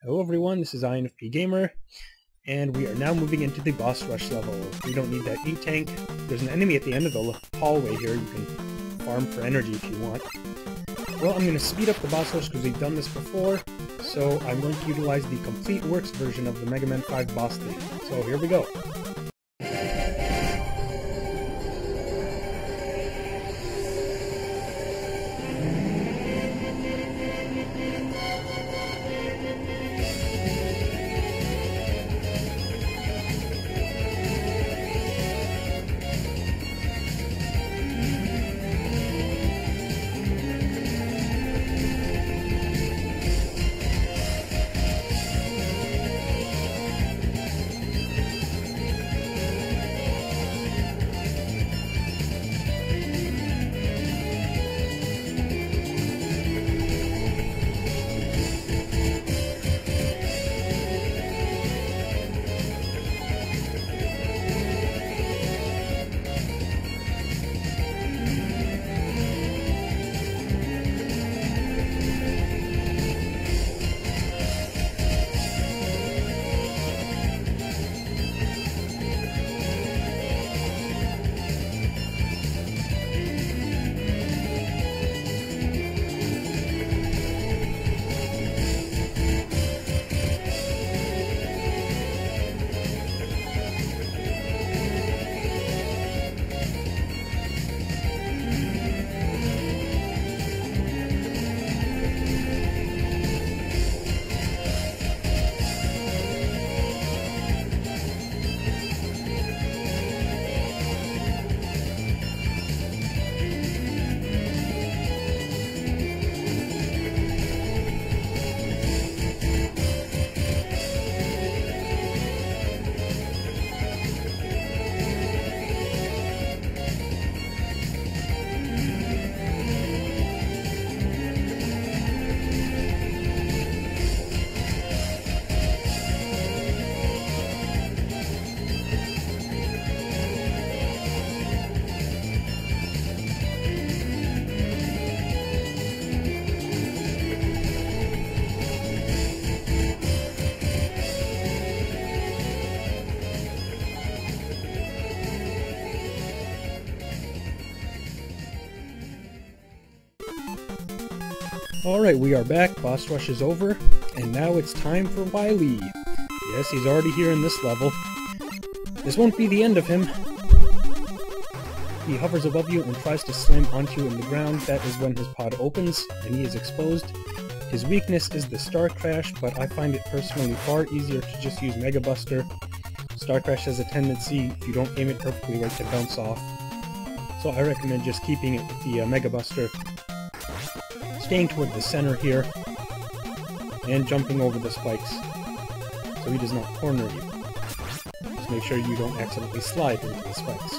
Hello everyone, this is INFPGamer, and we are now moving into the boss rush level. We don't need that E-tank. There's an enemy at the end of the hallway here. You can farm for energy if you want. Well, I'm going to speed up the boss rush because we've done this before, so I'm going to utilize the Complete Works version of the Mega Man 5 boss theme. So here we go. Alright, we are back, boss rush is over, and now it's time for Wily. Yes, he's already here in this level. This won't be the end of him. He hovers above you and tries to slam onto you in the ground. That is when his pod opens, and he is exposed. His weakness is the Star Crash, but I find it personally far easier to just use Mega Buster. Star Crash has a tendency, if you don't aim it perfectly right, to bounce off. So I recommend just keeping it with the Mega Buster. Staying toward the center here, and jumping over the spikes, so he does not corner you. Just make sure you don't accidentally slide into the spikes.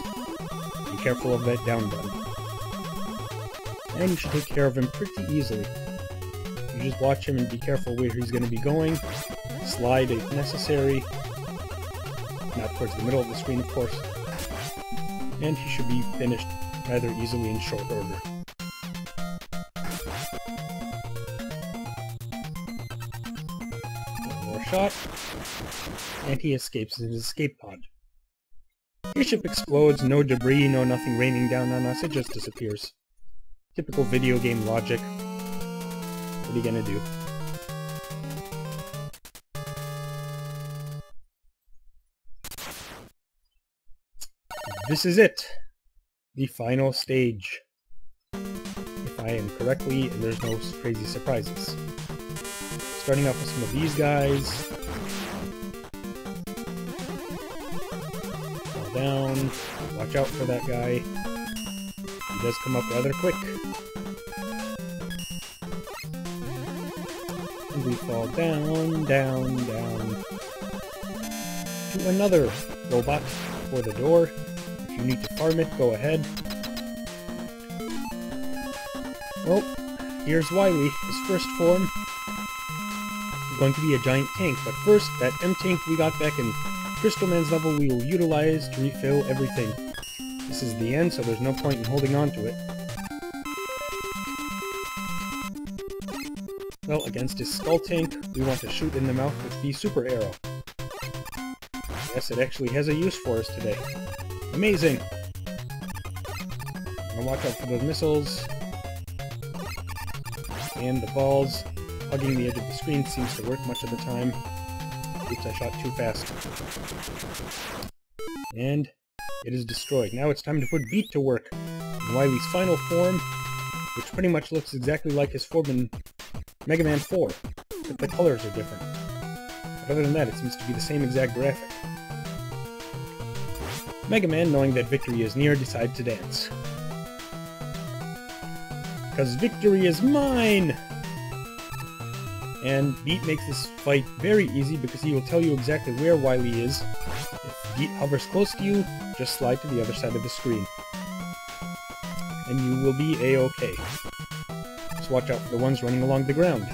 Be careful of that down gun. And you should take care of him pretty easily. You just watch him and be careful where he's going to be going. Slide if necessary. Not towards the middle of the screen, of course. And he should be finished rather easily in short order. Shot, and he escapes in his escape pod. Your ship explodes, no debris, no nothing raining down on us, it just disappears. Typical video game logic. What are you gonna do? This is it! The final stage. If I am correctly, and there's no crazy surprises. Starting off with some of these guys. Fall down. Watch out for that guy. He does come up rather quick. And we fall down, down, down. To another robot for the door. If you need to farm it, go ahead. Well, here's Wily, his first form. Going to be a giant tank, but first, that M-tank we got back in Crystal Man's level we will utilize to refill everything. This is the end, so there's no point in holding on to it. Well, against his skull tank, we want to shoot in the mouth with the super arrow. Yes, it actually has a use for us today. Amazing! Now watch out for those missiles. And the balls. Hugging the edge of the screen seems to work much of the time. Oops, I shot too fast. And it is destroyed. Now it's time to put Beat to work. In Wily's final form, which pretty much looks exactly like his form in Mega Man 4, but the colors are different. But other than that, it seems to be the same exact graphic. Mega Man, knowing that victory is near, decides to dance. Because victory is mine! And Beat makes this fight very easy because he will tell you exactly where Wily is. If Beat hovers close to you, just slide to the other side of the screen. And you will be A-OK. Just watch out for the ones running along the ground.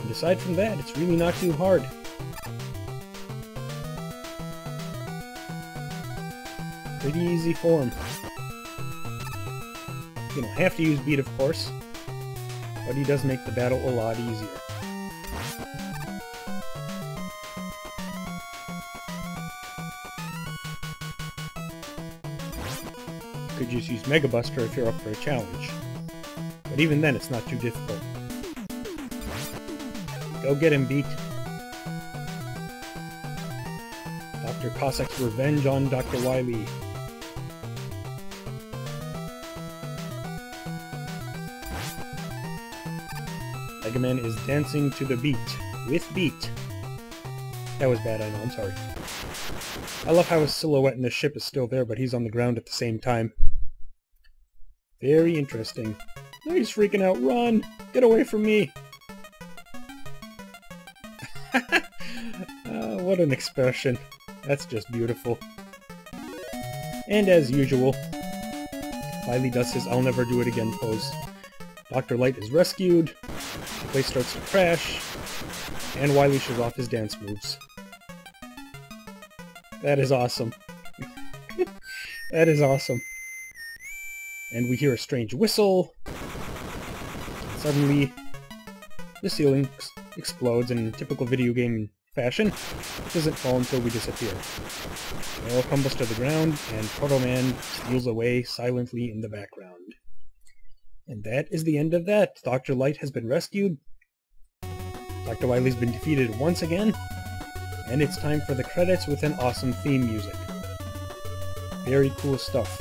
And aside from that, it's really not too hard. Pretty easy form. You don't have to use Beat, of course, but he does make the battle a lot easier. You could just use Mega Buster if you're up for a challenge, but even then it's not too difficult. Go get him, Beat. Dr. Cossack's revenge on Dr. Wily. Mega Man is dancing to the beat. With Beat. That was bad, I know, I'm sorry. I love how his silhouette in the ship is still there, but he's on the ground at the same time. Very interesting. Oh, he's freaking out. Run! Get away from me! What an expression. That's just beautiful. And as usual, Wily does his I'll never do it again pose. Dr. Light is rescued, the place starts to crash, and Wily shows off his dance moves. That is awesome. That is awesome. And we hear a strange whistle. Suddenly, the ceiling explodes in typical video game fashion. It doesn't fall until we disappear. They all combust to the ground, and Proto Man steals away silently in the background. And that is the end of that. Dr. Light has been rescued. Dr. Wily's been defeated once again. And it's time for the credits with an awesome theme music. Very cool stuff.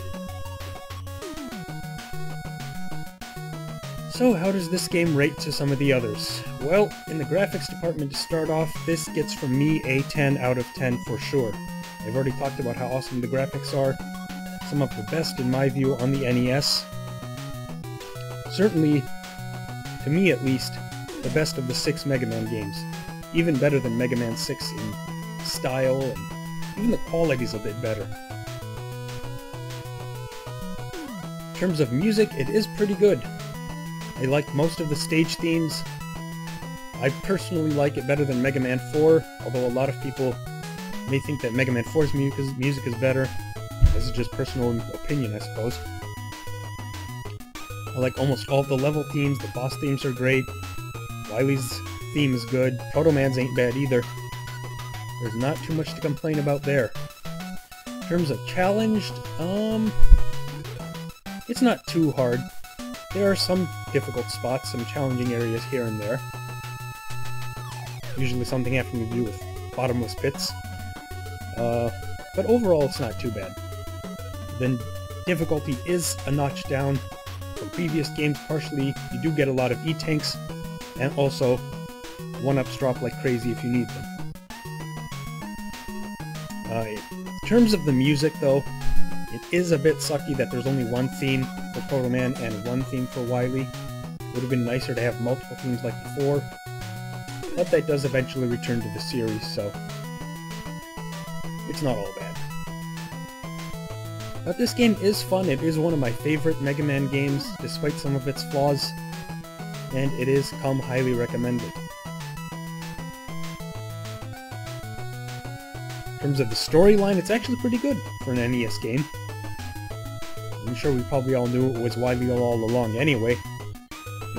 So how does this game rate to some of the others? Well, in the graphics department to start off, this gets from me a 10 out of 10 for sure. I've already talked about how awesome the graphics are. Some of the best in my view on the NES. Certainly, to me at least, the best of the 6 Mega Man games. Even better than Mega Man 6 in style, and even the quality's a bit better. In terms of music, it is pretty good. I like most of the stage themes. I personally like it better than Mega Man 4, although a lot of people may think that Mega Man 4's music is better. This is just personal opinion, I suppose. I like almost all the level themes, the boss themes are great, Wily's theme is good, Proto Man's ain't bad either. There's not too much to complain about there. In terms of challenged, it's not too hard. There are some difficult spots, some challenging areas here and there. Usually something having to do with bottomless pits. But overall it's not too bad. Then difficulty is a notch down from previous games partially. You do get a lot of E-tanks, and also one-ups drop like crazy if you need them. In terms of the music though, it is a bit sucky that there's only one theme for Proto Man and one theme for Wily. Would have been nicer to have multiple themes like before, but that does eventually return to the series, so it's not all bad. But this game is fun. It is one of my favorite Mega Man games, despite some of its flaws, and it is highly recommended. In terms of the storyline, it's actually pretty good for an NES game. I'm sure we probably all knew it was Wily all along anyway.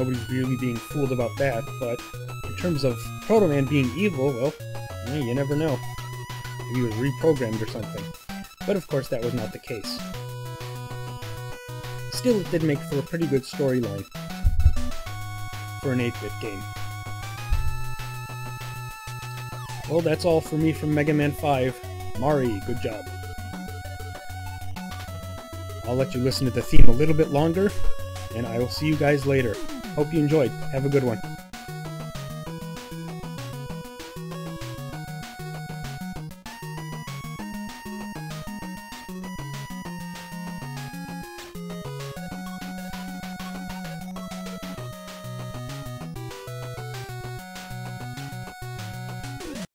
Nobody's really being fooled about that, but in terms of Proto Man being evil, well, you never know. Maybe he was reprogrammed or something. But of course that was not the case. Still, it did make for a pretty good storyline for an 8-bit game. Well, that's all for me from Mega Man 5. Mari, good job. I'll let you listen to the theme a little bit longer, and I will see you guys later. Hope you enjoyed. Have a good one.